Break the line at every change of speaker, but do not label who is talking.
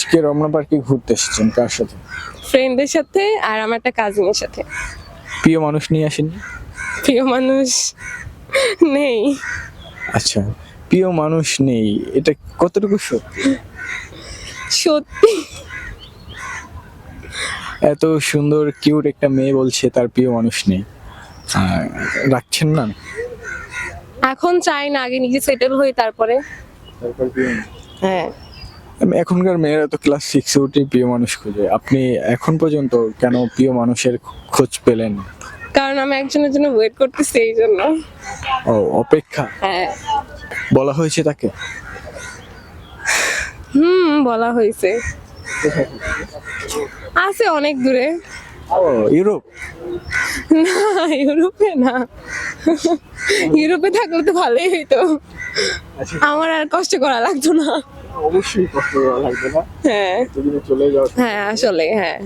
আজকে রমনা পার্কে ঘুরতে এসেছেন কার সাথে?
ফ্রেন্ডের সাথে আর আমার একটা কাজিনের সাথে।
প্রিয় মানুষ নিয়ে আসেননি?
প্রিয় মানুষ নেই।
আচ্ছা, প্রিয় মানুষ নেই, এটা কতটুকু সত্যি?
সত্যি।
এত সুন্দর কিউট একটা মেয়ে বলছে তার প্রিয় মানুষ নেই, রাখছেন না?
এখন চাই না, আগে নিজে সেটেল হই তারপরে। হ্যাঁ।
এখনকার মেয়েরা তো ক্লাস 6 উঠে প্রিয় মানুষ খুঁজে, আপনি এখন পর্যন্ত কেন প্রিয় মানুষের খোঁজ পেলেন?
কারণ আমি একজনের জন্য ওয়েট করতেছি, এই জন্য।
ও, অপেক্ষা।
হ্যাঁ।
বলা হয়েছে তাকে?
বলা হয়েছে। আছে অনেক দূরে।
ও, ইউরোপ?
না, ইউরোপে না। ইউরোপে থাকলে তো ভালোই হইতো, আমার আর কষ্ট করা লাগতো না।
অবশ্যই কষ্ট করা লাগবে না,
হ্যাঁ
চলে যাও।
হ্যাঁ, আসলে হ্যাঁ।